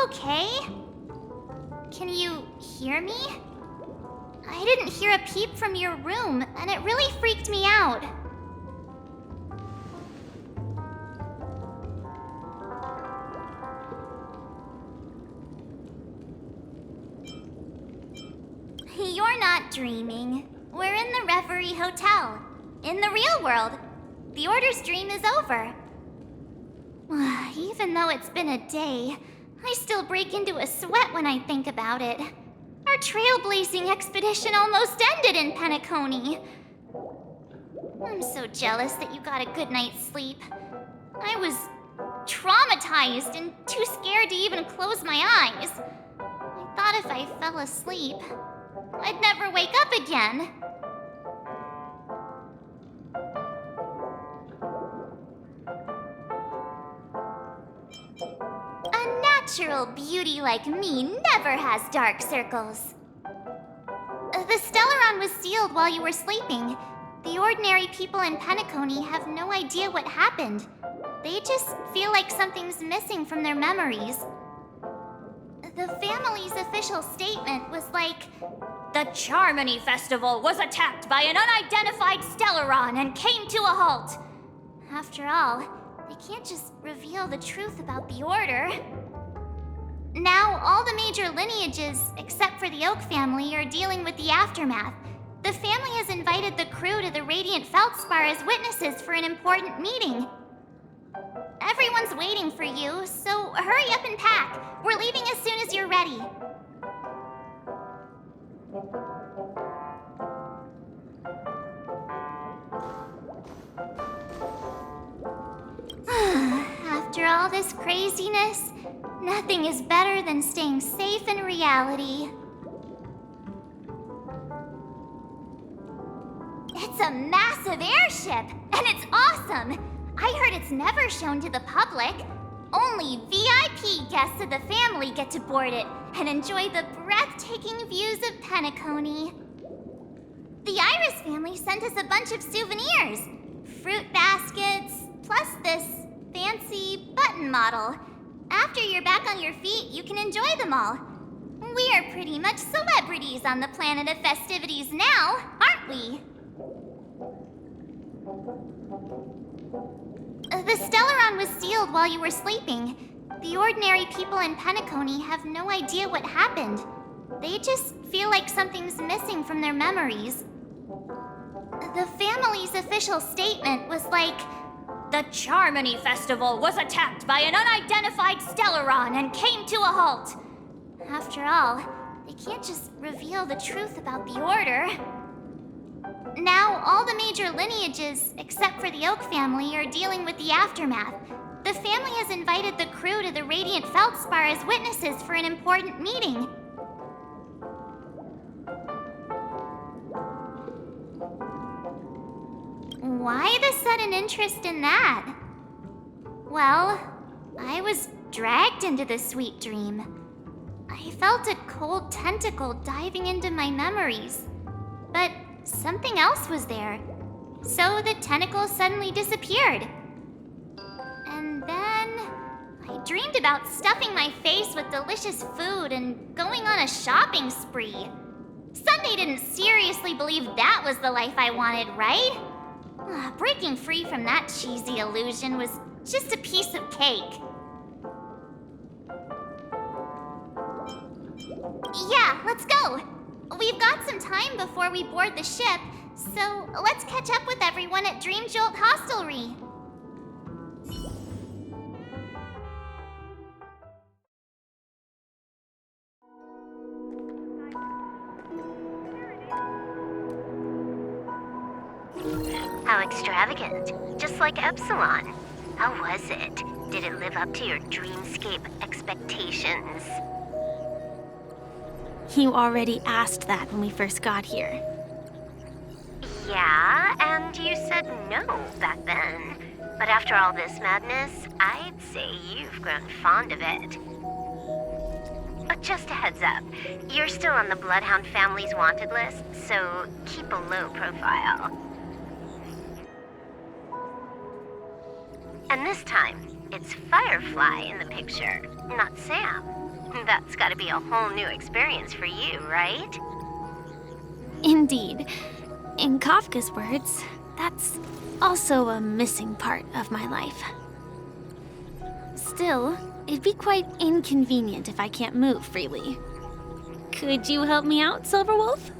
okay? Can you hear me? I didn't hear a peep from your room, and it really freaked me out. You're not dreaming. We're in the Reverie Hotel. In the real world. The Order's dream is over. Even though it's been a day, I still break into a sweat when I think about it. Our trailblazing expedition almost ended in Penacony. I'm so jealous that you got a good night's sleep. I was traumatized and too scared to even close my eyes. I thought if I fell asleep, I'd never wake up again. A natural beauty like me never has dark circles. The Stellaron was sealed while you were sleeping. The ordinary people in Penacony have no idea what happened. They just feel like something's missing from their memories. The family's official statement was like, "The Charmony Festival was attacked by an unidentified Stellaron and came to a halt." After all, they can't just reveal the truth about the Order. Now, all the major lineages, except for the Oak family, are dealing with the aftermath. The family has invited the crew to the Radiant Feldspar as witnesses for an important meeting. Everyone's waiting for you, so hurry up and pack. We're leaving as soon as you're ready. After all this craziness, nothing is better than staying safe in reality. It's a massive airship, and it's awesome! I heard it's never shown to the public. Only VIP guests of the family get to board it and enjoy the breathtaking views of Penacony. The Iris family sent us a bunch of souvenirs. Fruit baskets, plus this fancy button model. After you're back on your feet, you can enjoy them all. We are pretty much celebrities on the planet of festivities now, aren't we? The Stellaron was sealed while you were sleeping. The ordinary people in Penacony have no idea what happened. They just feel like something's missing from their memories. The family's official statement was like, "The Charmony Festival was attacked by an unidentified Stellaron and came to a halt." After all, they can't just reveal the truth about the Order. Now, all the major lineages, except for the Oak family, are dealing with the aftermath. The family has invited the crew to the Radiant Feldspar as witnesses for an important meeting. Why the sudden interest in that? Well, I was dragged into the sweet dream. I felt a cold tentacle diving into my memories, but something else was there. So the tentacle suddenly disappeared. And then I dreamed about stuffing my face with delicious food and going on a shopping spree. Sunday didn't seriously believe that was the life I wanted, right? Breaking free from that cheesy illusion was just a piece of cake. Yeah, let's go. We've got some time before we board the ship, so let's catch up with everyone at Dream Jolt Hostelry. How extravagant. Just like Epsilon. How was it? Did it live up to your dreamscape expectations? You already asked that when we first got here. Yeah, and you said no back then. But after all this madness, I'd say you've grown fond of it. But just a heads up, you're still on the Bloodhound family's wanted list, so keep a low profile. And this time, it's Firefly in the picture, not Sam. That's gotta be a whole new experience for you, right? Indeed. In Kafka's words, that's also a missing part of my life. Still, it'd be quite inconvenient if I can't move freely. Could you help me out, Silverwolf?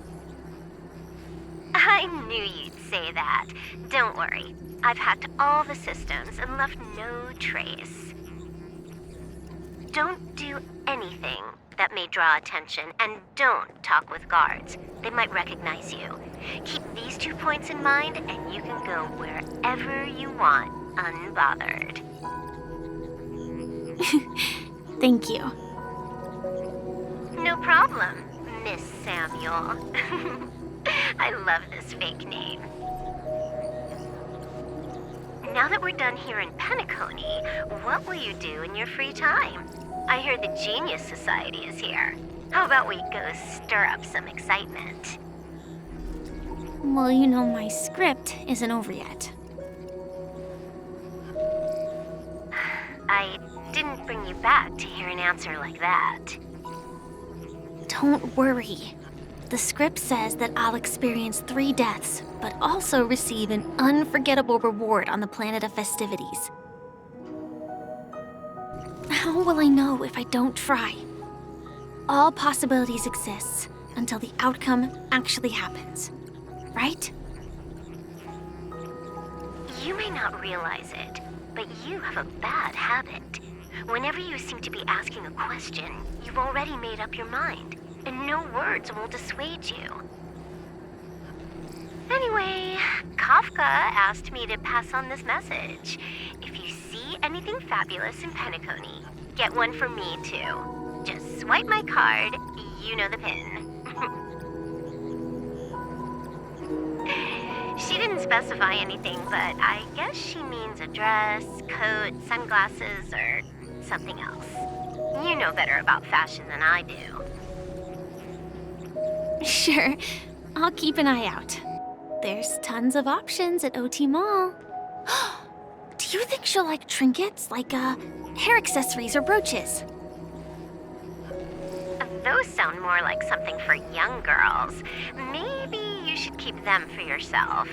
I knew you'd say that. Don't worry. I've hacked all the systems and left no trace. Don't do anything that may draw attention, and don't talk with guards. They might recognize you. Keep these 2 points in mind, and you can go wherever you want, unbothered. Thank you. No problem, Miss Samuel. I love this fake name. Now that we're done here in Penacony, what will you do in your free time? I hear the Genius Society is here. How about we go stir up some excitement? Well, you know my script isn't over yet. I didn't bring you back to hear an answer like that. Don't worry. The script says that I'll experience 3 deaths, but also receive an unforgettable reward on the planet of festivities. How will I know if I don't try? All possibilities exist until the outcome actually happens, right? You may not realize it, but you have a bad habit. Whenever you seem to be asking a question, you've already made up your mind, and no words will dissuade you. Anyway, Kafka asked me to pass on this message. If you see anything fabulous in Penacony, get one for me too. Just swipe my card, you know the pin. She didn't specify anything, but I guess she means a dress, coat, sunglasses, or something else. You know better about fashion than I do. Sure, I'll keep an eye out. There's tons of options at OT Mall. Do you think she'll like trinkets, like hair accessories or brooches? Those sound more like something for young girls. Maybe you should keep them for yourself.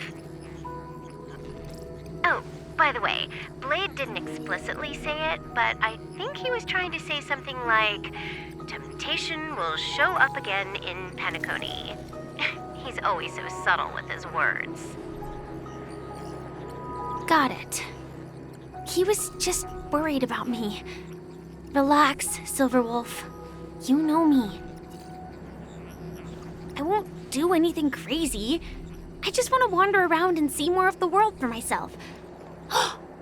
Oh, by the way, Blade didn't explicitly say it, but I think he was trying to say something like, temptation will show up again in Penacony. He's always so subtle with his words. Got it. He was just worried about me. Relax, Silverwolf. You know me. I won't do anything crazy. I just want to wander around and see more of the world for myself.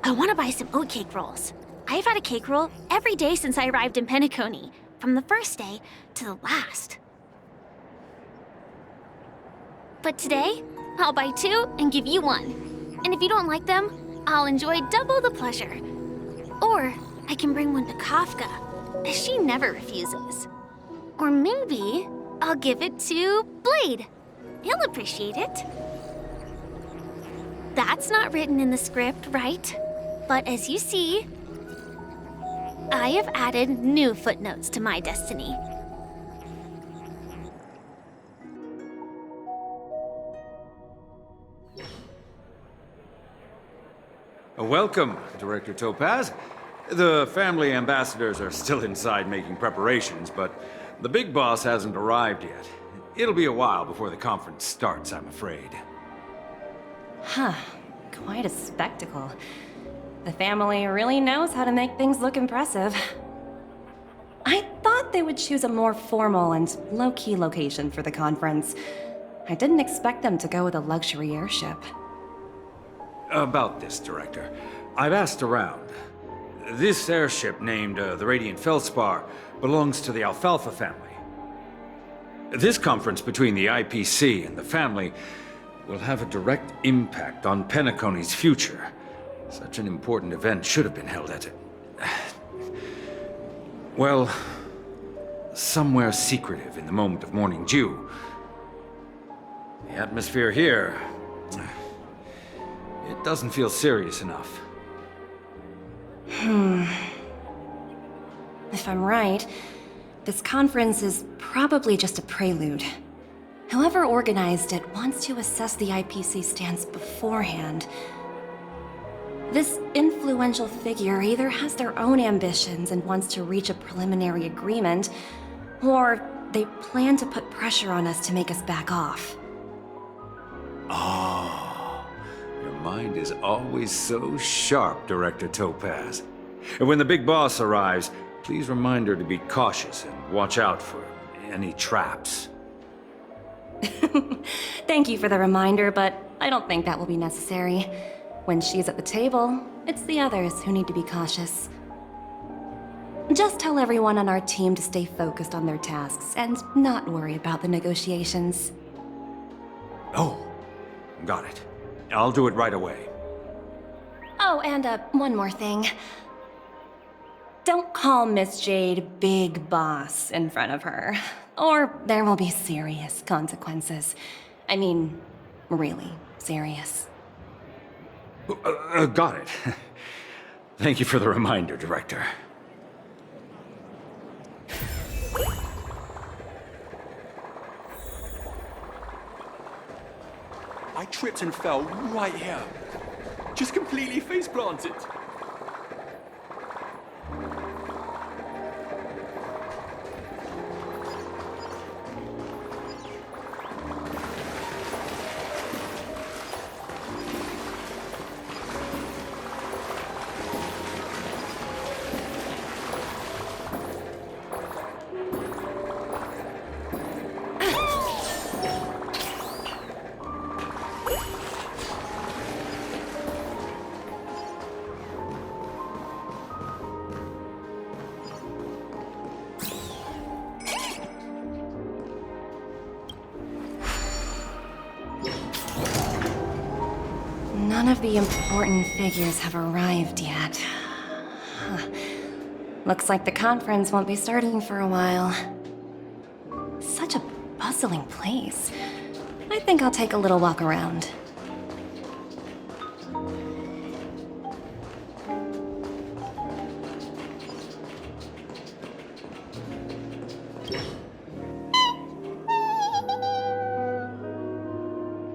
I want to buy some oatcake rolls. I've had a cake roll every day since I arrived in Penacony, from the first day to the last. But today, I'll buy 2 and give you 1. And if you don't like them, I'll enjoy double the pleasure. Or I can bring one to Kafka, as she never refuses. Or maybe I'll give it to Blade. He'll appreciate it. That's not written in the script, right? But as you see, I have added new footnotes to my destiny. Welcome, Director Topaz. The family ambassadors are still inside making preparations, but the big boss hasn't arrived yet. It'll be a while before the conference starts, I'm afraid. Huh. Quite a spectacle. The family really knows how to make things look impressive. I thought they would choose a more formal and low-key location for the conference. I didn't expect them to go with a luxury airship. About this, Director. I've asked around. This airship, named the Radiant Feldspar, belongs to the Alfalfa family. This conference between the IPC and the family will have a direct impact on Penacony's future. Such an important event should have been held at it. Well, somewhere secretive in the moment of morning dew. The atmosphere here, it doesn't feel serious enough. If I'm right, this conference is probably just a prelude. Whoever organized it wants to assess the IPC stance beforehand. This influential figure either has their own ambitions and wants to reach a preliminary agreement, or they plan to put pressure on us to make us back off. Oh, your mind is always so sharp, Director Topaz. And when the big boss arrives, please remind her to be cautious and watch out for any traps. Thank you for the reminder, but I don't think that will be necessary. When she's at the table, it's the others who need to be cautious. Just tell everyone on our team to stay focused on their tasks and not worry about the negotiations. Oh, got it. I'll do it right away. Oh, and one more thing. Don't call Miss Jade Big Boss in front of her, or there will be serious consequences. I mean, really serious. Got it. Thank you for the reminder, Director. I tripped and fell right here. Just completely face planted. None of the important figures have arrived yet. Huh. Looks like the conference won't be starting for a while. Such a bustling place. I think I'll take a little walk around.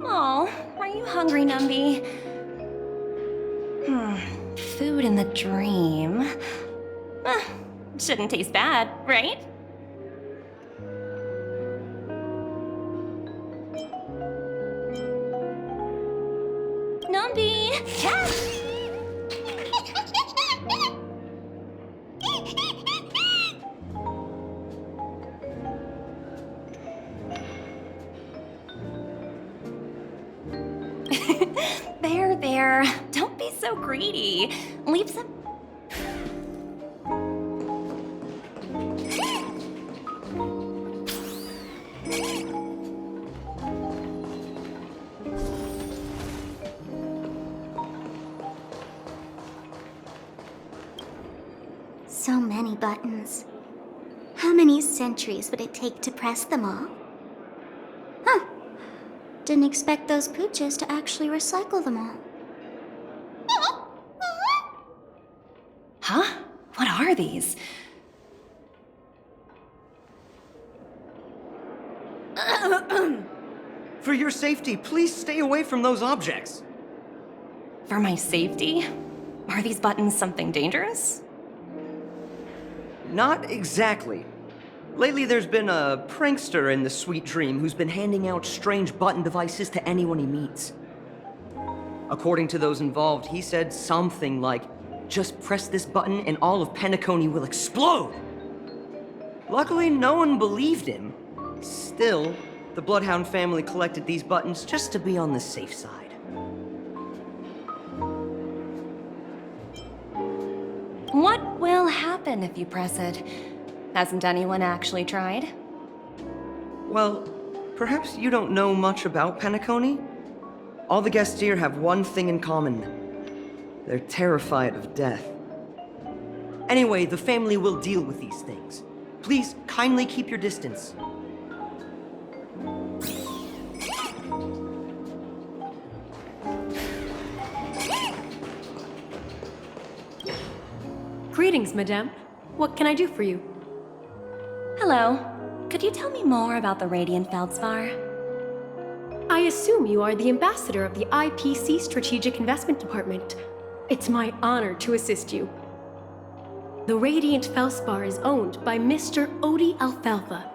Oh, are you hungry, Numby? Food in the dream. Shouldn't taste bad, right? Numby! Catch! There. Don't be so greedy. Leave some... So many buttons. How many centuries would it take to press them all? Huh. Didn't expect those pooches to actually recycle them all. Huh? What are these? For your safety, please stay away from those objects. For my safety? Are these buttons something dangerous? Not exactly. Lately, there's been a prankster in the Sweet Dream who's been handing out strange button devices to anyone he meets. According to those involved, he said something like, "Just press this button and all of Penacony will explode!" Luckily, no one believed him. Still, the Bloodhound family collected these buttons just to be on the safe side. What will happen if you press it? Hasn't anyone actually tried? Well, perhaps you don't know much about Penacony? All the guests here have one thing in common. They're terrified of death. Anyway, the family will deal with these things. Please kindly keep your distance. Greetings, madame. What can I do for you? Hello. Could you tell me more about the Radiant Feldspar? I assume you are the ambassador of the IPC Strategic Investment Department. It's my honor to assist you. The Radiant Feldspar is owned by Mr. Odie Alfalfa,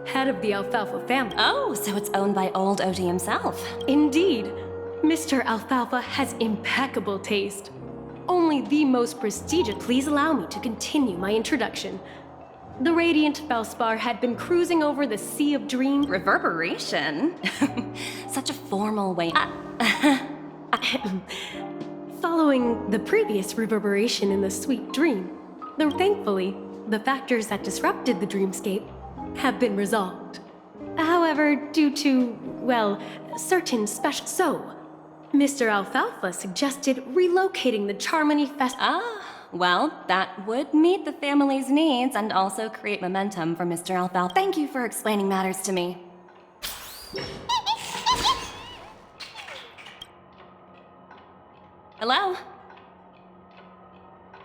head of the Alfalfa family. Oh, so it's owned by old Odie himself. Indeed, Mr. Alfalfa has impeccable taste. Only the most prestigious. Please allow me to continue my introduction. The Radiant Feldspar had been cruising over the Sea of Dreams. Reverberation? Such a formal way. Following the previous reverberation in the Sweet Dream, thankfully, the factors that disrupted the dreamscape have been resolved. However, due to, well, certain special. So, Mr. Alfalfa suggested relocating the Charmony Festival. Well, that would meet the family's needs and also create momentum for Mr. Alfalfa. Thank you for explaining matters to me. Hello?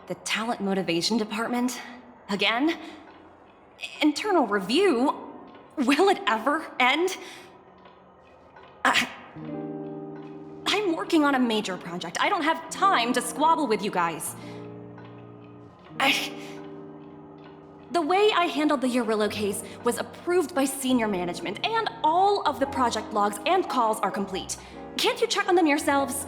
The Talent Motivation Department? Again? Internal review? Will it ever end? I'm working on a major project. I don't have time to squabble with you guys. The way I handled the Urillo case was approved by senior management, and all of the project logs and calls are complete. Can't you check on them yourselves?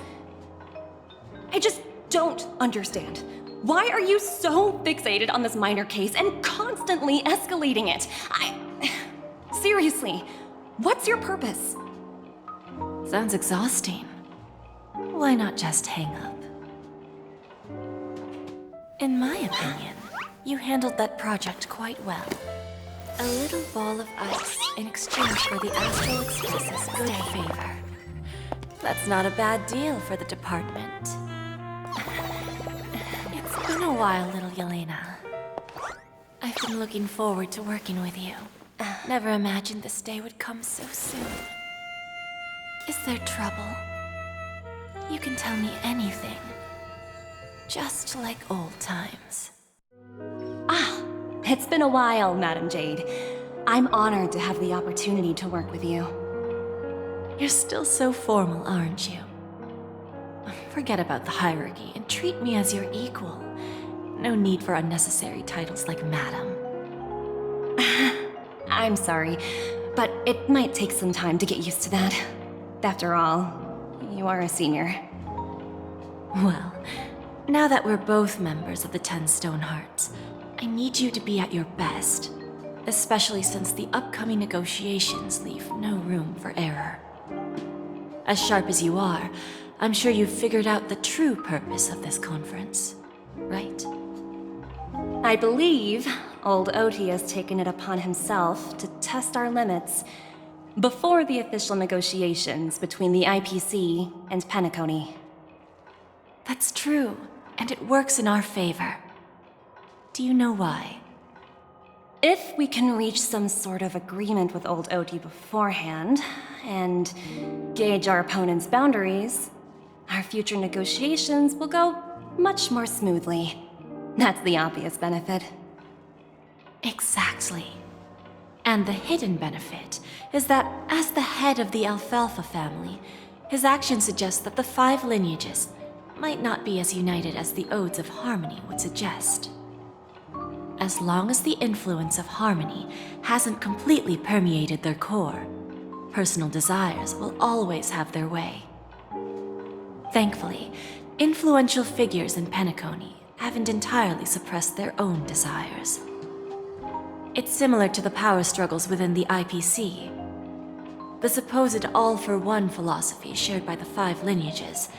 I just don't understand. Why are you so fixated on this minor case and constantly escalating it? Seriously, what's your purpose? Sounds exhausting. Why not just hang up? In my opinion, you handled that project quite well. A little ball of ice in exchange for the Astral Express's good favor. That's not a bad deal for the department. It's been a while, little Yelena. I've been looking forward to working with you. Never imagined this day would come so soon. Is there trouble? You can tell me anything. Just like old times. It's been a while, Madam Jade. I'm honored to have the opportunity to work with you. You're still so formal, aren't you? Forget about the hierarchy and treat me as your equal. No need for unnecessary titles like Madam. I'm sorry, but it might take some time to get used to that. After all, you are a senior. Well, now that we're both members of the 10 Stone Hearts, I need you to be at your best, especially since the upcoming negotiations leave no room for error. As sharp as you are, I'm sure you've figured out the true purpose of this conference, right? I believe old Oti has taken it upon himself to test our limits before the official negotiations between the IPC and Penacony. That's true, and it works in our favor. Do you know why? If we can reach some sort of agreement with old Oti beforehand, and gauge our opponent's boundaries, our future negotiations will go much more smoothly. That's the obvious benefit. Exactly. And the hidden benefit is that as the head of the Alfalfa family, his actions suggest that the 5 lineages might not be as united as the Odes of Harmony would suggest. As long as the influence of Harmony hasn't completely permeated their core, personal desires will always have their way. Thankfully, influential figures in Penacony haven't entirely suppressed their own desires. It's similar to the power struggles within the IPC. The supposed all-for-one philosophy shared by the 5 lineages.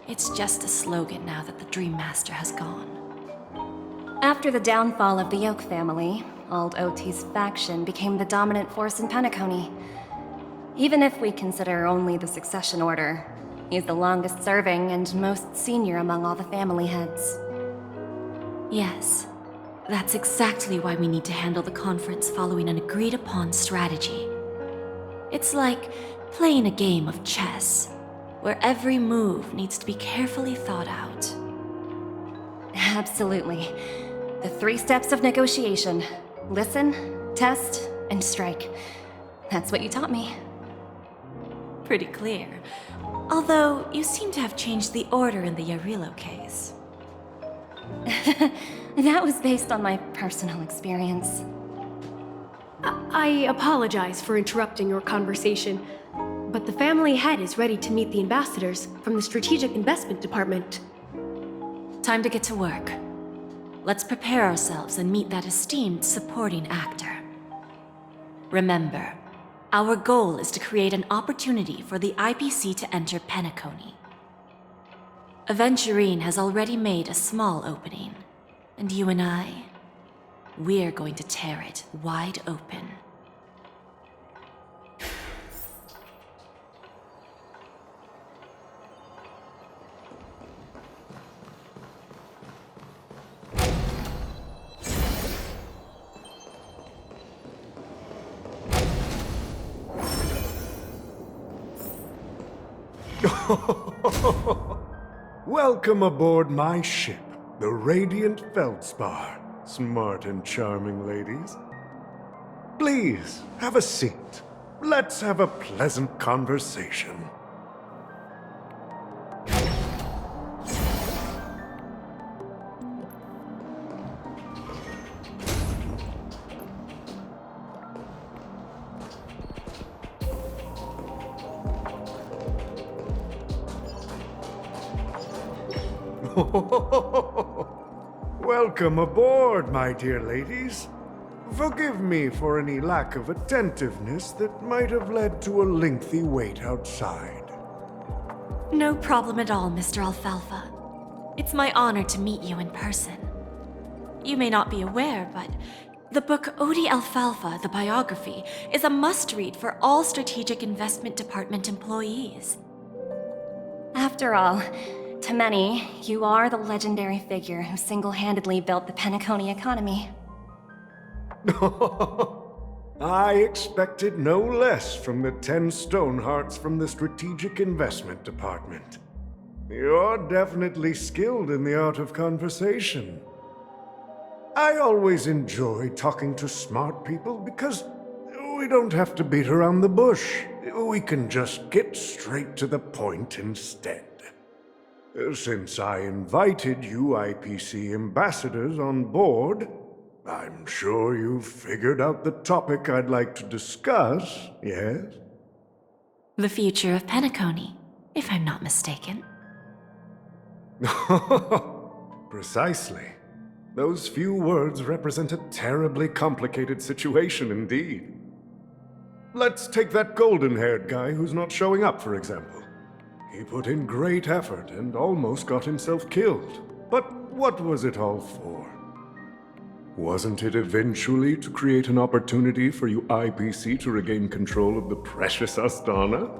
It's just a slogan now that the Dream Master has gone. After the downfall of the Yoke family, old Oti's faction became the dominant force in Penacony. Even if we consider only the succession order, he's the longest serving and most senior among all the family heads. Yes, that's exactly why we need to handle the conference following an agreed-upon strategy. It's like playing a game of chess, where every move needs to be carefully thought out. Absolutely. The 3 steps of negotiation. Listen, test, and strike. That's what you taught me. Pretty clear. Although, you seem to have changed the order in the Yarilo case. That was based on my personal experience. I apologize for interrupting your conversation, but the family head is ready to meet the ambassadors from the Strategic Investment Department. Time to get to work. Let's prepare ourselves and meet that esteemed supporting actor. Remember, our goal is to create an opportunity for the IPC to enter Penacony. Aventurine has already made a small opening, and you and we're going to tear it wide open. Welcome aboard my ship, the Radiant Feldspar. Smart and charming ladies. Please, have a seat. Let's have a pleasant conversation. Welcome aboard, my dear ladies. Forgive me for any lack of attentiveness that might have led to a lengthy wait outside. No problem at all, Mr. Alfalfa. It's my honor to meet you in person. You may not be aware, but the book Odi Alfalfa, the biography, is a must-read for all Strategic Investment Department employees. After all, to many, you are the legendary figure who single-handedly built the Penacony economy. I expected no less from the 10 Stonehearts from the Strategic Investment Department. You're definitely skilled in the art of conversation. I always enjoy talking to smart people because we don't have to beat around the bush. We can just get straight to the point instead. Since I invited you IPC ambassadors on board, I'm sure you've figured out the topic I'd like to discuss, yes? The future of Penacony, if I'm not mistaken. Precisely. Those few words represent a terribly complicated situation indeed. Let's take that golden-haired guy who's not showing up, for example. He put in great effort and almost got himself killed. But what was it all for? Wasn't it eventually to create an opportunity for you IPC to regain control of the precious Astana?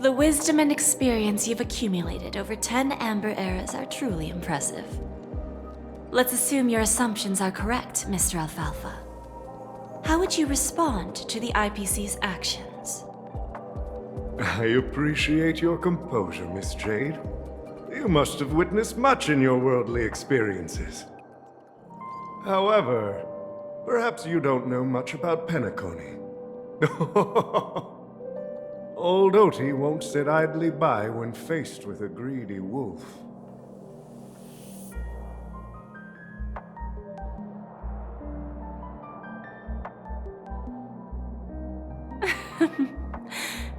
The wisdom and experience you've accumulated over 10 Amber Eras are truly impressive. Let's assume your assumptions are correct, Mr. Alfalfa. How would you respond to the IPC's actions? I appreciate your composure, Miss Jade. You must have witnessed much in your worldly experiences. However, perhaps you don't know much about Penacony. Old Oti won't sit idly by when faced with a greedy wolf.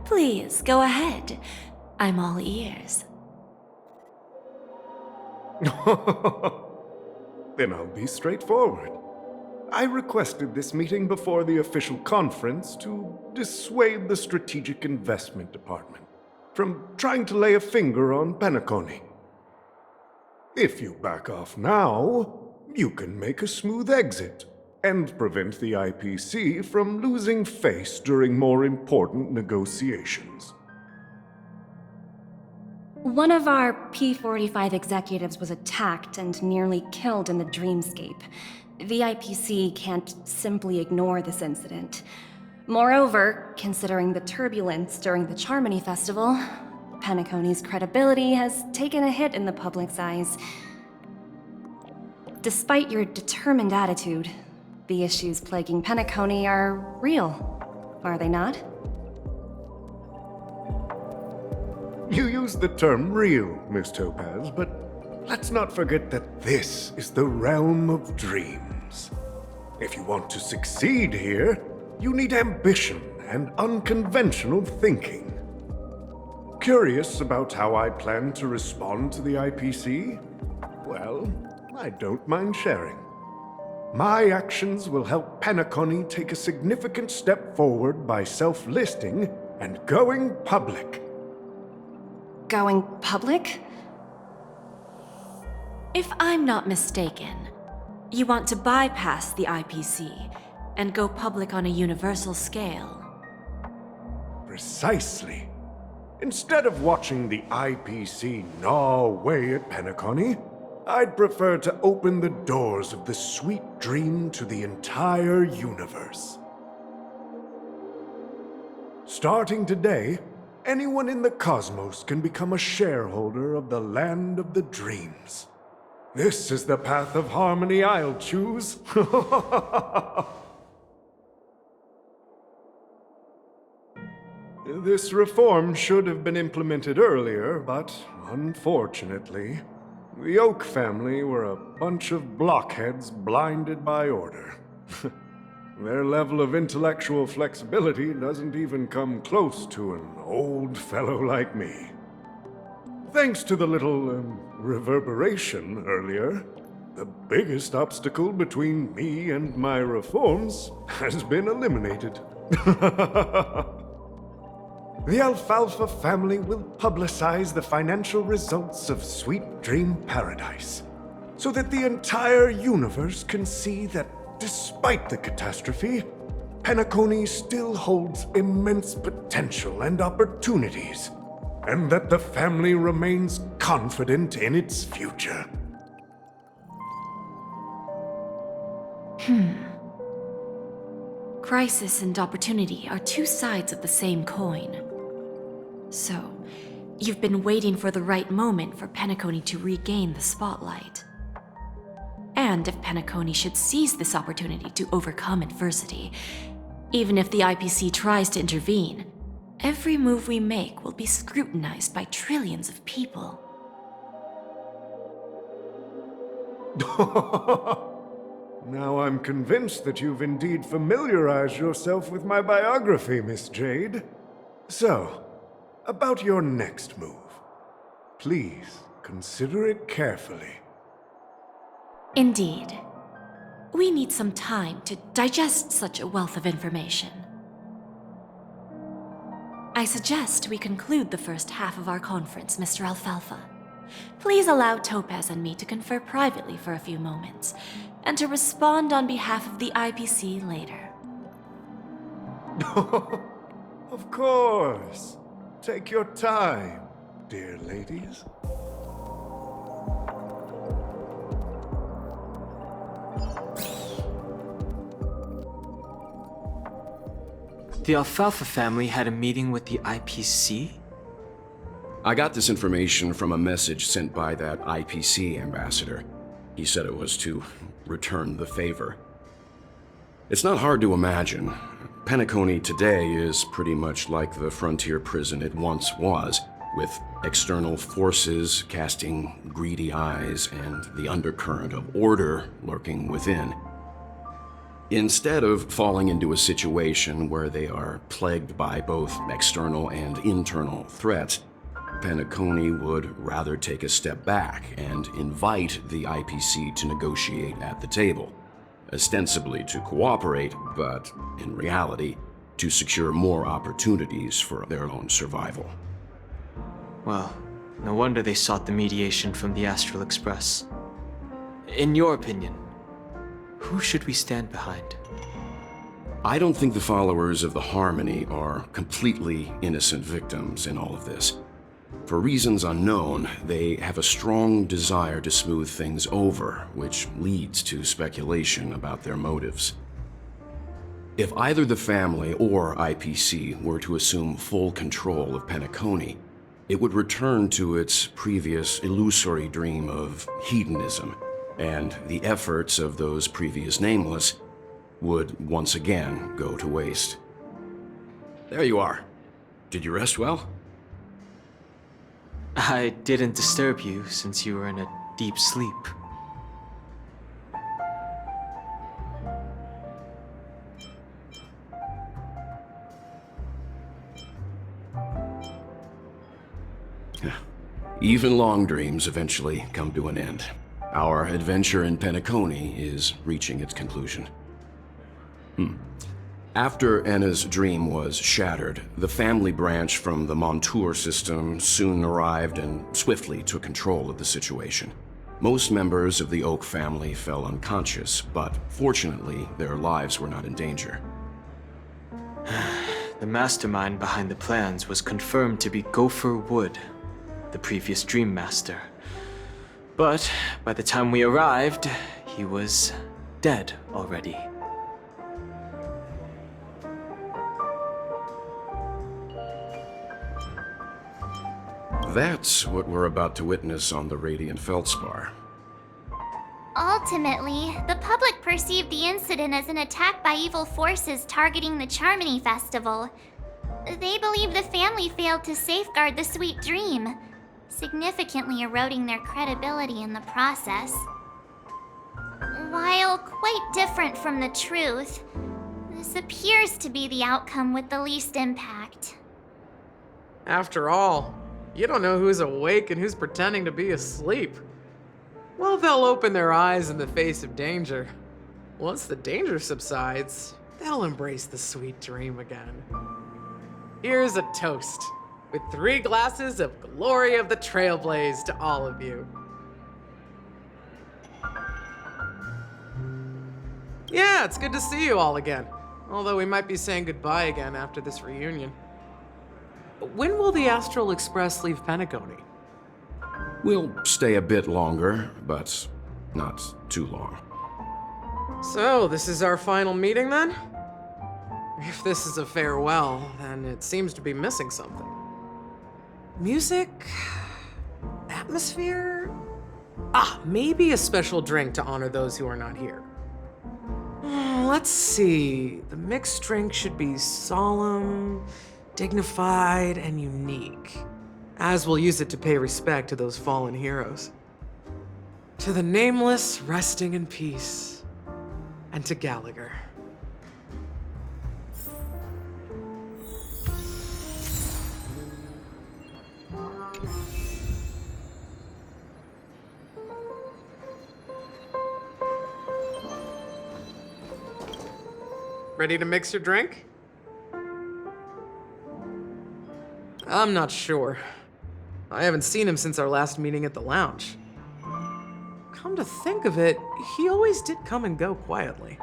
Please, go ahead. I'm all ears. Then I'll be straightforward. I requested this meeting before the official conference to dissuade the Strategic Investment Department from trying to lay a finger on Penacony. If you back off now, you can make a smooth exit and prevent the IPC from losing face during more important negotiations. One of our P-45 executives was attacked and nearly killed in the dreamscape. The IPC can't simply ignore this incident. Moreover, considering the turbulence during the Charmony Festival, Penacony's credibility has taken a hit in the public's eyes. despite your determined attitude, the issues plaguing Penacony are real, are they not? You use the term real, Miss Topaz, but let's not forget that this is the realm of dreams. If you want to succeed here, you need ambition and unconventional thinking. Curious about how I plan to respond to the IPC? Well, I don't mind sharing. My actions will help Penacony take a significant step forward by self-listing and going public. Going public? If I'm not mistaken, you want to bypass the IPC and go public on a universal scale. Precisely. Instead of watching the IPC gnaw away at Penacony, I'd prefer to open the doors of the sweet dream to the entire universe. Starting today, anyone in the cosmos can become a shareholder of the land of the dreams. This is the path of harmony I'll choose. This reform should have been implemented earlier, but unfortunately, the Oak family were a bunch of blockheads blinded by order. Their level of intellectual flexibility doesn't even come close to an old fellow like me. Thanks to the little reverberation earlier, the biggest obstacle between me and my reforms has been eliminated. The Alfalfa family will publicize the financial results of Sweet Dream Paradise, so that the entire universe can see that despite the catastrophe, Penacony still holds immense potential and opportunities, and that the family remains confident in its future. Crisis and opportunity are two sides of the same coin. So, you've been waiting for the right moment for Penacony to regain the spotlight. And if Penacony should seize this opportunity to overcome adversity, even if the IPC tries to intervene, every move we make will be scrutinized by trillions of people. Now I'm convinced that you've indeed familiarized yourself with my biography, Miss Jade. So, about your next move. Please, consider it carefully. Indeed. We need some time to digest such a wealth of information. I suggest we conclude the first half of our conference, Mr. Alfalfa. Please allow Topaz and me to confer privately for a few moments, and to respond on behalf of the IPC later. Of course. Take your time, dear ladies. The Alfalfa family had a meeting with the IPC? I got this information from a message sent by that IPC ambassador. He said it was to return the favor. It's not hard to imagine. Penacony today is pretty much like the frontier prison it once was, with external forces casting greedy eyes and the undercurrent of order lurking within. Instead of falling into a situation where they are plagued by both external and internal threats, Penacony would rather take a step back and invite the IPC to negotiate at the table, ostensibly to cooperate, but in reality, to secure more opportunities for their own survival. Well, no wonder they sought the mediation from the Astral Express. In your opinion, who should we stand behind? I don't think the followers of the Harmony are completely innocent victims in all of this. For reasons unknown, they have a strong desire to smooth things over, which leads to speculation about their motives. If either the family or IPC were to assume full control of Penacony, it would return to its previous illusory dream of hedonism, and the efforts of those previous nameless would once again go to waste. There you are. Did you rest well? I didn't disturb you since you were in a deep sleep. Even long dreams eventually come to an end. Our adventure in Penacony is reaching its conclusion. After Enna's dream was shattered, the family branch from the Montour system soon arrived and swiftly took control of the situation. Most members of the Oak family fell unconscious, but fortunately, their lives were not in danger. The mastermind behind the plans was confirmed to be Gopher Wood, the previous Dream Master. But by the time we arrived, he was dead already. That's what we're about to witness on the Radiant Feldspar. Ultimately, the public perceived the incident as an attack by evil forces targeting the Charmony Festival. They believe the family failed to safeguard the sweet dream, significantly eroding their credibility in the process. While quite different from the truth, this appears to be the outcome with the least impact. After all, you don't know who's awake and who's pretending to be asleep. Well, they'll open their eyes in the face of danger. Once the danger subsides, they'll embrace the sweet dream again. Here's a toast, with 3 glasses of Glory of the Trailblaze to all of you. Yeah, it's good to see you all again. Although we might be saying goodbye again after this reunion. When will the Astral Express leave Penacony? We'll stay a bit longer, but not too long. So, this is our final meeting then? If this is a farewell, then it seems to be missing something. Music? Atmosphere? Maybe a special drink to honor those who are not here. Let's see. The mixed drink should be solemn, dignified, and unique, as we'll use it to pay respect to those fallen heroes. To the nameless resting in peace, and to Gallagher. Ready to mix your drink? I'm not sure. I haven't seen him since our last meeting at the lounge. Come to think of it, he always did come and go quietly.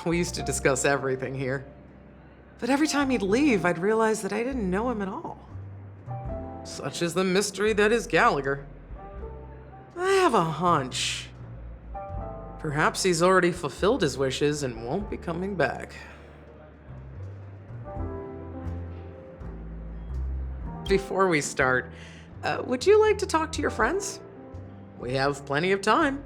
We used to discuss everything here. But every time he'd leave, I'd realize that I didn't know him at all. Such is the mystery that is Gallagher. I have a hunch. Perhaps he's already fulfilled his wishes and won't be coming back. Before we start, would you like to talk to your friends? We have plenty of time.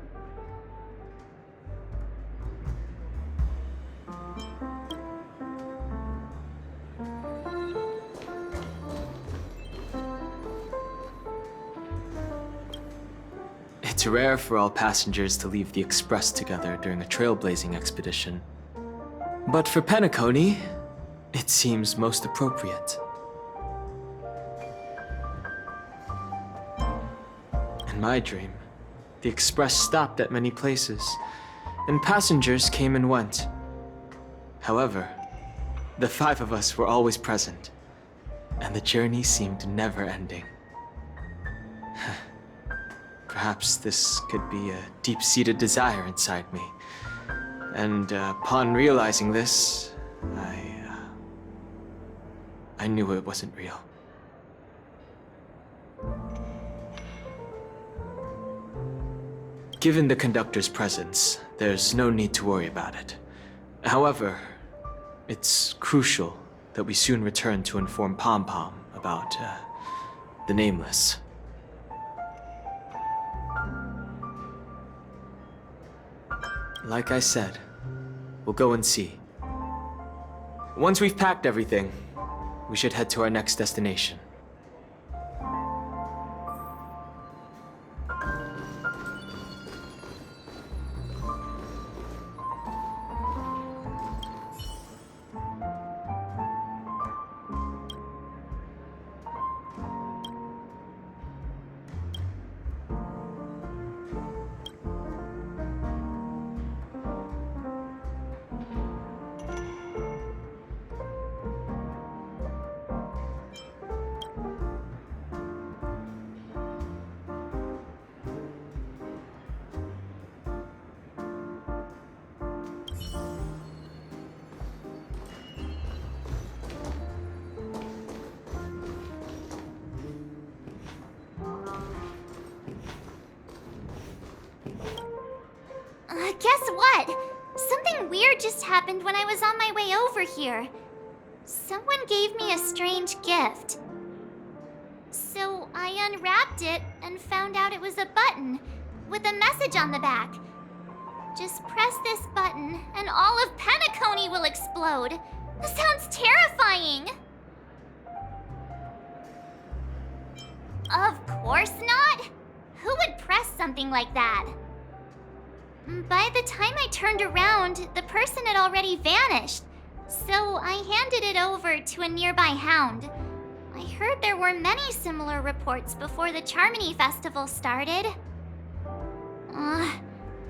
It's rare for all passengers to leave the Express together during a trailblazing expedition. But for Penacony, it seems most appropriate. In my dream, the Express stopped at many places, and passengers came and went. However, the 5 of us were always present, and the journey seemed never-ending. Perhaps this could be a deep-seated desire inside me, and upon realizing this, I knew it wasn't real. Given the conductor's presence, there's no need to worry about it. However, it's crucial that we soon return to inform Pom Pom about the Nameless. Like I said, we'll go and see. Once we've packed everything, we should head to our next destination. Guess what? Something weird just happened when I was on my way over here. Someone gave me a strange gift. So I unwrapped it and found out it was a button with a message on the back. Just press this button and all of Penacony will explode. This sounds terrifying. Of course not. Who would press something like that? By the time I turned around, the person had already vanished, so I handed it over to a nearby hound. I heard there were many similar reports before the Charmony Festival started. I'm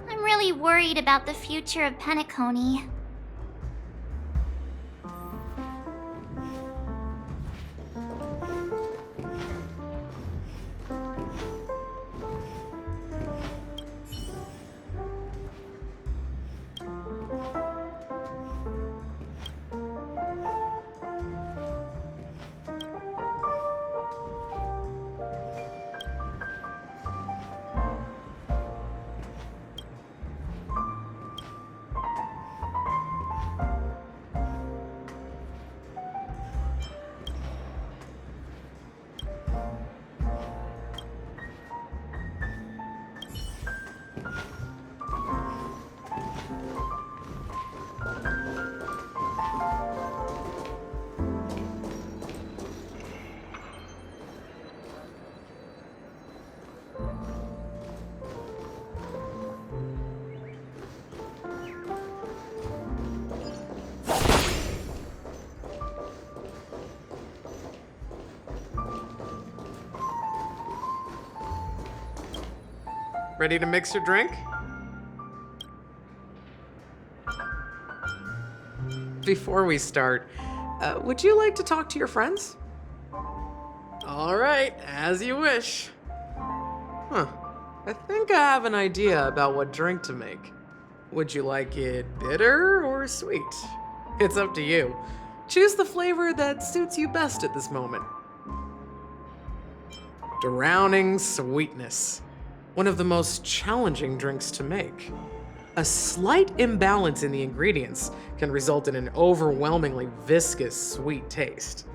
really worried about the future of Penacony. Ready to mix your drink? Before we start, would you like to talk to your friends? All right, as you wish. Huh. I think I have an idea about what drink to make. Would you like it bitter or sweet? It's up to you. Choose the flavor that suits you best at this moment. Drowning sweetness. One of the most challenging drinks to make. A slight imbalance in the ingredients can result in an overwhelmingly viscous sweet taste.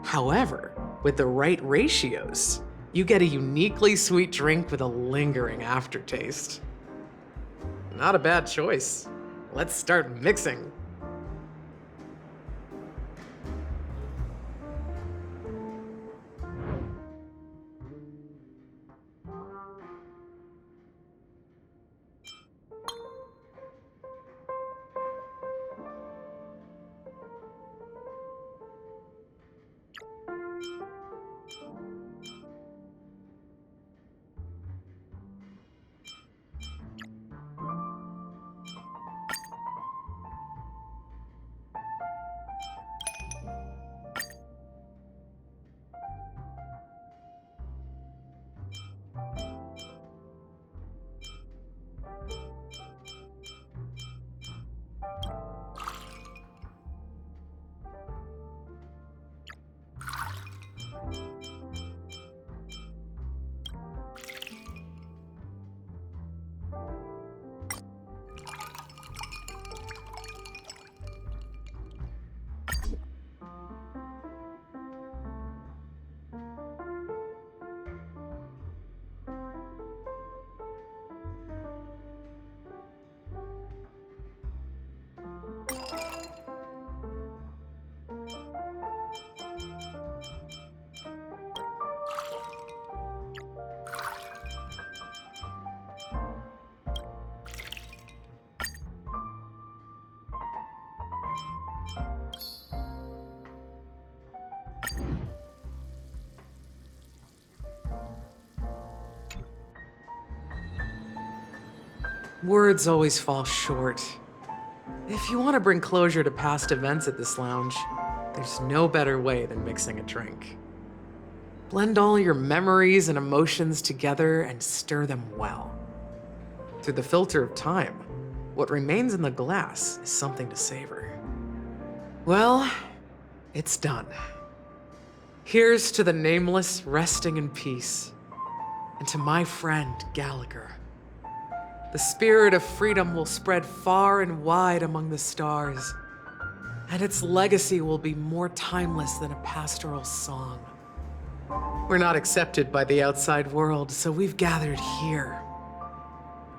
However, with the right ratios, you get a uniquely sweet drink with a lingering aftertaste. Not a bad choice. Let's start mixing. Words always fall short. If you want to bring closure to past events at this lounge, there's no better way than mixing a drink. Blend all your memories and emotions together and stir them well. Through the filter of time, what remains in the glass is something to savor. Well, it's done. Here's to the nameless resting in peace, and to my friend Gallagher. The spirit of freedom will spread far and wide among the stars, and its legacy will be more timeless than a pastoral song. We're not accepted by the outside world, so we've gathered here.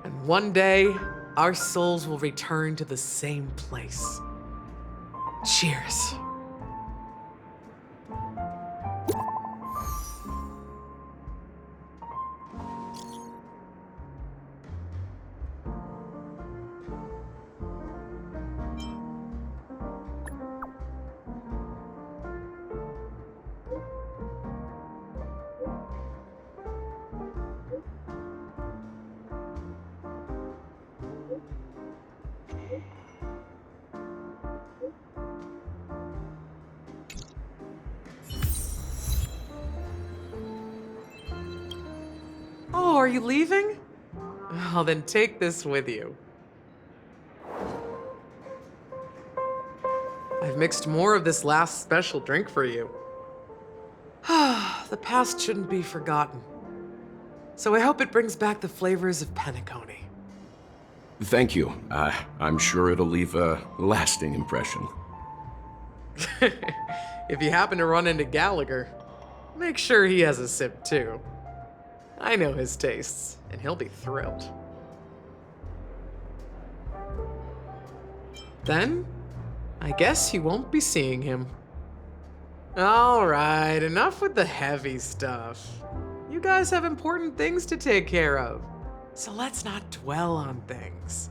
And one day, our souls will return to the same place. Cheers. Oh, are you leaving? Well, then take this with you. I've mixed more of this last special drink for you. The past shouldn't be forgotten. So I hope it brings back the flavors of Penacony. Thank you. I'm sure it'll leave a lasting impression. If you happen to run into Gallagher, make sure he has a sip too. I know his tastes, and he'll be thrilled. Then, I guess you won't be seeing him. All right, enough with the heavy stuff. You guys have important things to take care of, so let's not dwell on things.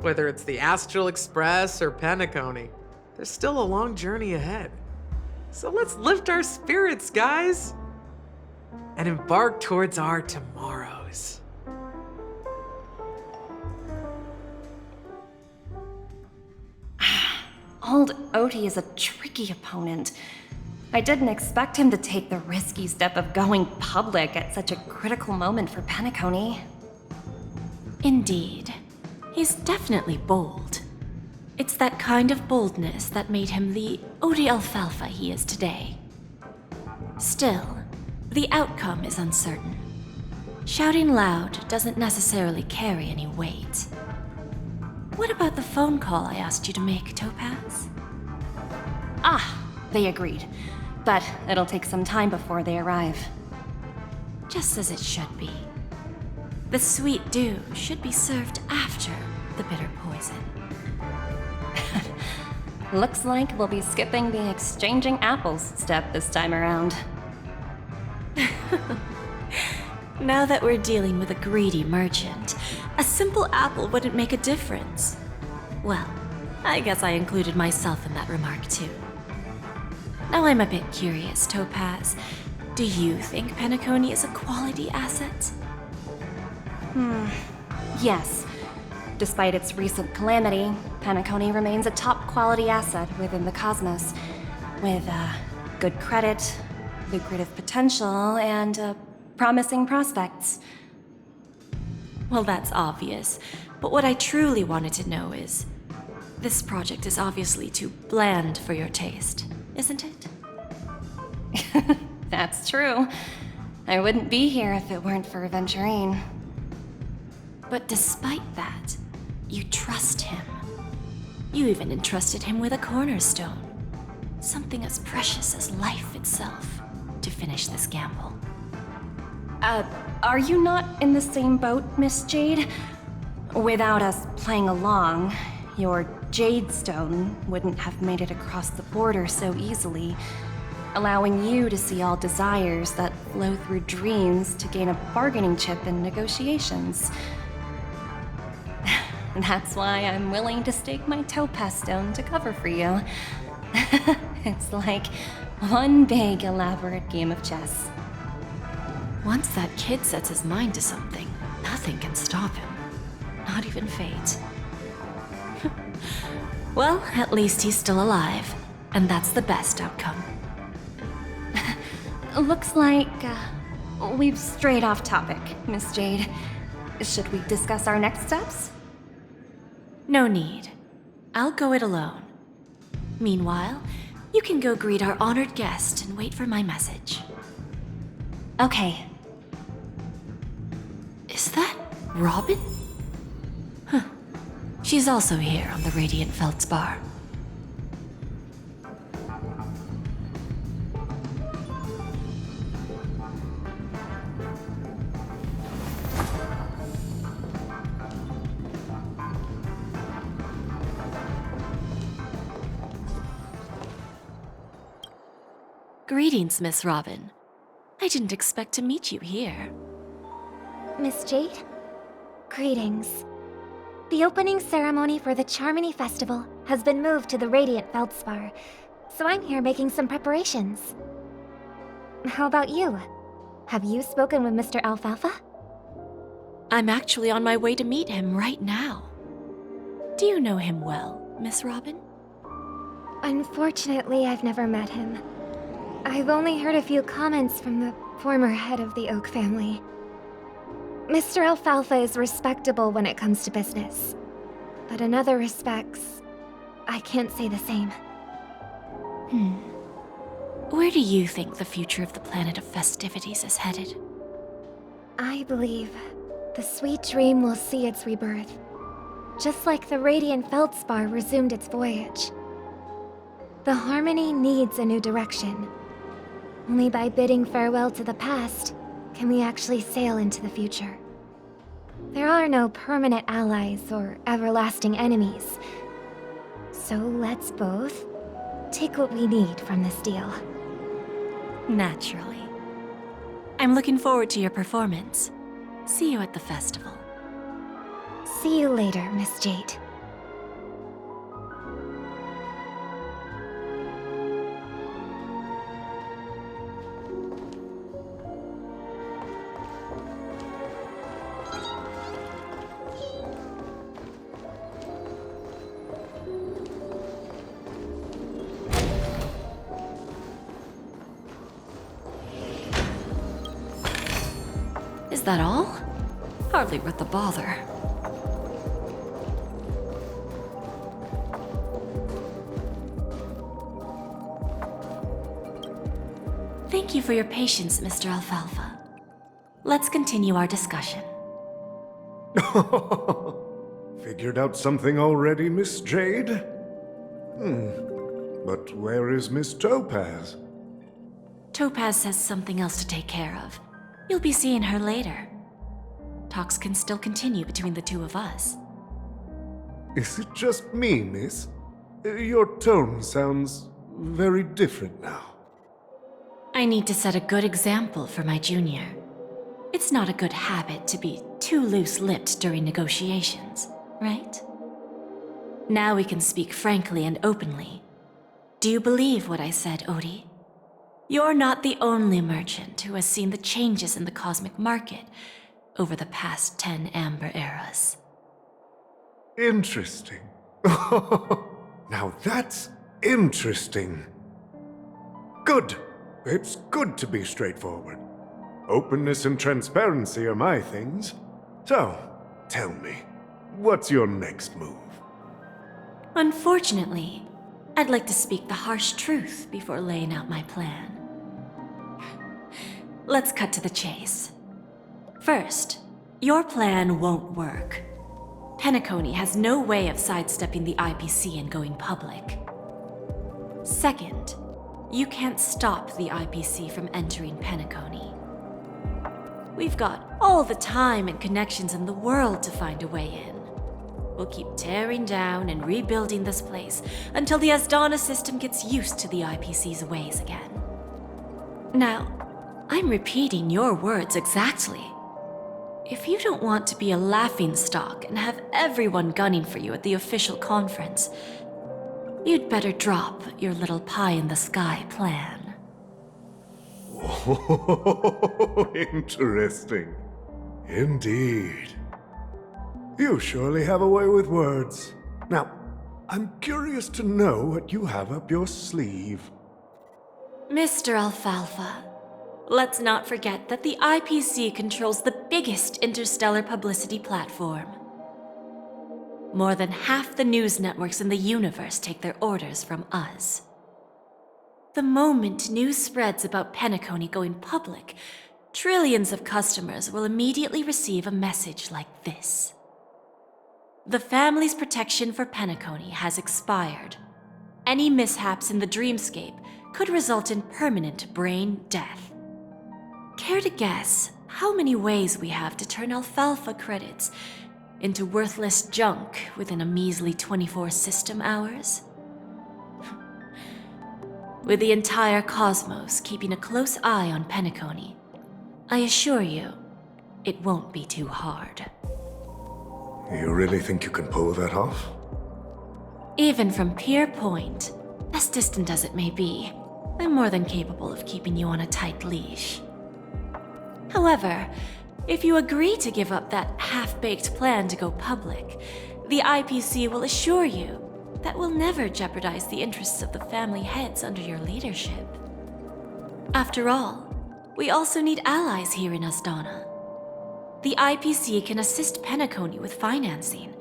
Whether it's the Astral Express or Penacony, there's still a long journey ahead. So let's lift our spirits, guys, and embark towards our tomorrows. Old Odie is a tricky opponent. I didn't expect him to take the risky step of going public at such a critical moment for Penacony. Indeed. He's definitely bold. It's that kind of boldness that made him the Odie Alfalfa he is today. Still, the outcome is uncertain. Shouting loud doesn't necessarily carry any weight. What about the phone call I asked you to make, Topaz? Ah, they agreed. But it'll take some time before they arrive. Just as it should be. The sweet dew should be served after the bitter poison. Looks like we'll be skipping the exchanging apples step this time around. Now that we're dealing with a greedy merchant, a simple apple wouldn't make a difference. Well, I guess I included myself in that remark too. Now I'm a bit curious, Topaz. Do you think Penacony is a quality asset? Yes. Despite its recent calamity, Penacony remains a top quality asset within the cosmos, with good credit, lucrative potential, and promising prospects. Well, that's obvious, but what I truly wanted to know is, this project is obviously too bland for your taste, isn't it? That's true. I wouldn't be here if it weren't for Aventurine. But despite that, you trust him. You even entrusted him with a cornerstone, something as precious as life itself, to finish this gamble. Are you not in the same boat, Miss Jade? Without us playing along, your Jade Stone wouldn't have made it across the border so easily, allowing you to see all desires that flow through dreams to gain a bargaining chip in negotiations. That's why I'm willing to stake my Topaz Stone to cover for you. It's like one big, elaborate game of chess. Once that kid sets his mind to something, nothing can stop him. not even fate. Well, at least he's still alive, and that's the best outcome. Looks like we've strayed off topic, Miss Jade. Should we discuss our next steps? No need. I'll go it alone. Meanwhile, you can go greet our honored guest and wait for my message. Okay. Is that Robin? Huh. She's also here on the Radiant Feldspar. Greetings, Miss Robin. I didn't expect to meet you here. Miss Jade? Greetings. The opening ceremony for the Charmony Festival has been moved to the Radiant Feldspar, so I'm here making some preparations. How about you? Have you spoken with Mr. Alfalfa? I'm actually on my way to meet him right now. Do you know him well, Miss Robin? Unfortunately, I've never met him. I've only heard a few comments from the former head of the Oak family. Mr. Alfalfa is respectable when it comes to business, but in other respects, I can't say the same. Where do you think the future of the planet of festivities is headed? I believe the sweet dream will see its rebirth, just like the Radiant Feldspar resumed its voyage. The Harmony needs a new direction. Only by bidding farewell to the past can we actually sail into the future. There are no permanent allies or everlasting enemies. So let's both take what we need from this deal. Naturally. I'm looking forward to your performance. See you at the festival. See you later, Miss Jade. Is that all? Hardly worth the bother. Thank you for your patience, Mr. Alfalfa. Let's continue our discussion. Figured out something already, Miss Jade? But where is Miss Topaz? Topaz has something else to take care of. You'll be seeing her later. Talks can still continue between the two of us. Is it just me, miss? Your tone sounds very different now. I need to set a good example for my junior. It's not a good habit to be too loose-lipped during negotiations, right? Now we can speak frankly and openly. Do you believe what I said, Odie? You're not the only merchant who has seen the changes in the cosmic market over the past 10 Amber Eras. Interesting. Now that's interesting. Good. It's good to be straightforward. Openness and transparency are my things. So, tell me, what's your next move? Unfortunately, I'd like to speak the harsh truth before laying out my plan. Let's cut to the chase. First, your plan won't work. Penacony has no way of sidestepping the IPC and going public. Second, you can't stop the IPC from entering Penacony. We've got all the time and connections in the world to find a way in. We'll keep tearing down and rebuilding this place until the Asdana system gets used to the IPC's ways again. Now, I'm repeating your words exactly. If you don't want to be a laughingstock and have everyone gunning for you at the official conference, you'd better drop your little pie-in-the-sky plan. Oh, interesting. Indeed. You surely have a way with words. Now, I'm curious to know what you have up your sleeve. Mr. Alfalfa, let's not forget that the IPC controls the biggest interstellar publicity platform. More than half the news networks in the universe take their orders from us. The moment news spreads about Penacony going public, trillions of customers will immediately receive a message like this. The family's protection for Penacony has expired. Any mishaps in the dreamscape could result in permanent brain death. Care to guess how many ways we have to turn Alfalfa credits into worthless junk within a measly 24 system hours? With the entire cosmos keeping a close eye on Penacony, I assure you, it won't be too hard. You really think you can pull that off? Even from Pier Point, as distant as it may be, I'm more than capable of keeping you on a tight leash. However, if you agree to give up that half-baked plan to go public, the IPC will assure you that we'll never jeopardize the interests of the family heads under your leadership. After all, we also need allies here in Asdana. The IPC can assist Penacony with financing,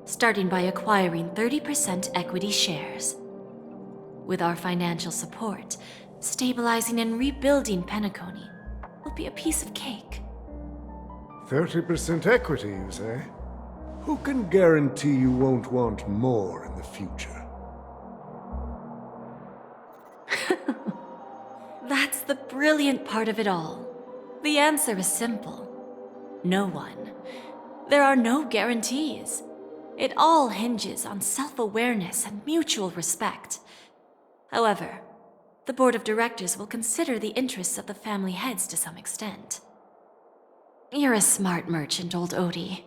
starting by acquiring 30% equity shares. With our financial support, stabilizing and rebuilding Penacony will be a piece of cake. 30% equity, you say? Who can guarantee you won't want more in the future? That's the brilliant part of it all. The answer is simple. No one. There are no guarantees. It all hinges on self-awareness and mutual respect. However, the board of directors will consider the interests of the family heads to some extent. You're a smart merchant, old Odie.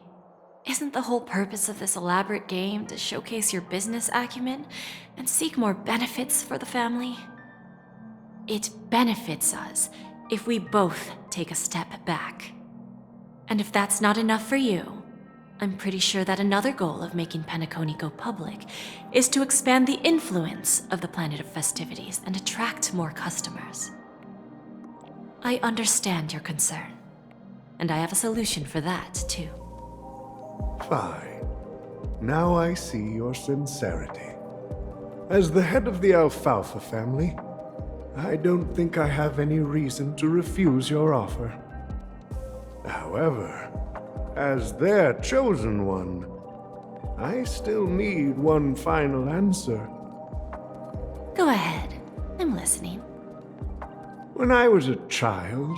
Isn't the whole purpose of this elaborate game to showcase your business acumen and seek more benefits for the family? It benefits us if we both take a step back. And if that's not enough for you, I'm pretty sure that another goal of making Penacony go public is to expand the influence of the Planet of Festivities and attract more customers. I understand your concern, and I have a solution for that, too. Fine. Now I see your sincerity. As the head of the Alfalfa family, I don't think I have any reason to refuse your offer. However, as their chosen one, I still need one final answer. Go ahead. I'm listening. When I was a child,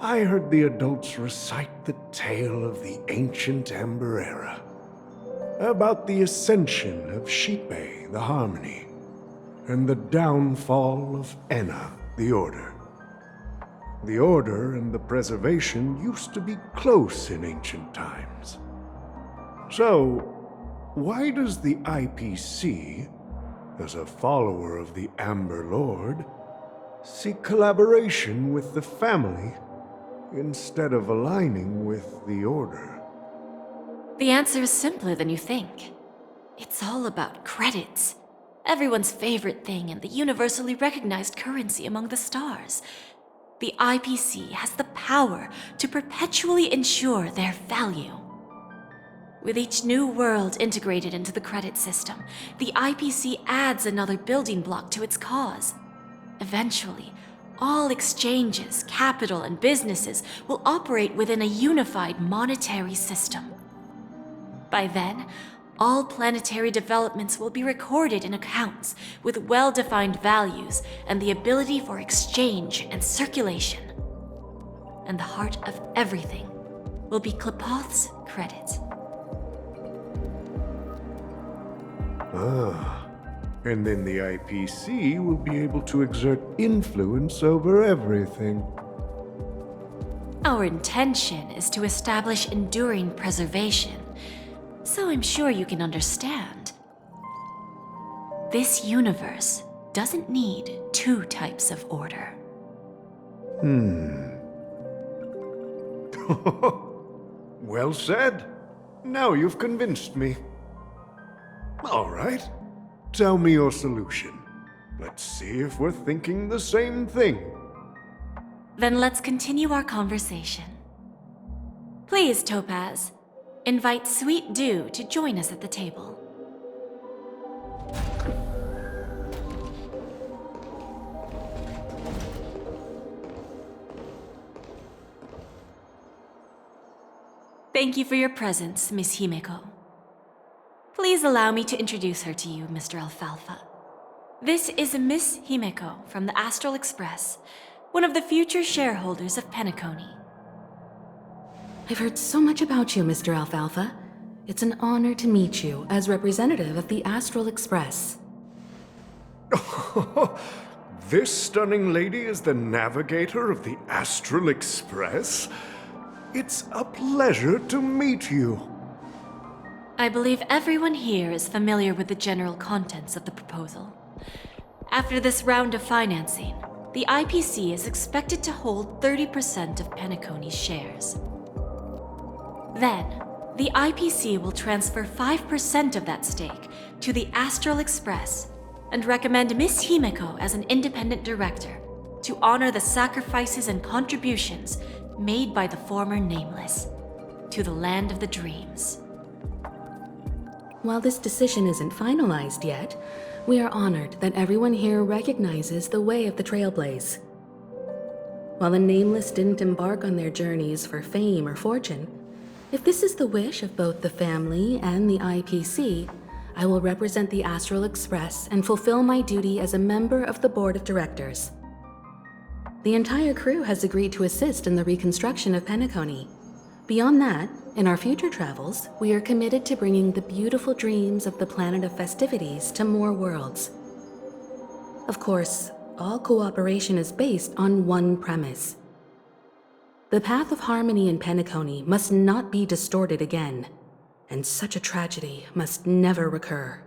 I heard the adults recite the tale of the ancient Ember Era, about the ascension of Shipe, the Harmony, and the downfall of Enna, the Order. The Order and the Preservation used to be close in ancient times. So, why does the IPC, as a follower of the Amber Lord, seek collaboration with the family instead of aligning with the Order? The answer is simpler than you think. It's all about credits. Everyone's favorite thing and the universally recognized currency among the stars. The IPC has the power to perpetually ensure their value. With each new world integrated into the credit system, the IPC adds another building block to its cause. Eventually, all exchanges, capital, and businesses will operate within a unified monetary system. By then, all planetary developments will be recorded in accounts with well-defined values and the ability for exchange and circulation. And the heart of everything will be Klepoth's credit. And then the IPC will be able to exert influence over everything. Our intention is to establish enduring preservation, so I'm sure you can understand. This universe doesn't need two types of order. Well said. Now you've convinced me. All right. Tell me your solution. Let's see if we're thinking the same thing. Then let's continue our conversation. Please, Topaz, invite Sweet Dew to join us at the table. Thank you for your presence, Miss Himeko. Please allow me to introduce her to you, Mr. Alfalfa. This is Miss Himeko from the Astral Express, one of the future shareholders of Penacony. I've heard so much about you, Mr. Alfalfa. It's an honor to meet you as representative of the Astral Express. This stunning lady is the navigator of the Astral Express? It's a pleasure to meet you. I believe everyone here is familiar with the general contents of the proposal. After this round of financing, the IPC is expected to hold 30% of Penacony's shares. Then, the IPC will transfer 5% of that stake to the Astral Express and recommend Miss Himeko as an independent director to honor the sacrifices and contributions made by the former Nameless to the land of the dreams. While this decision isn't finalized yet, we are honored that everyone here recognizes the way of the Trailblaze. While the Nameless didn't embark on their journeys for fame or fortune, if this is the wish of both the family and the IPC, I will represent the Astral Express and fulfill my duty as a member of the board of directors. The entire crew has agreed to assist in the reconstruction of Penacony. Beyond that, in our future travels, we are committed to bringing the beautiful dreams of the planet of festivities to more worlds. Of course, all cooperation is based on one premise. The path of harmony in Penacony must not be distorted again, and such a tragedy must never recur.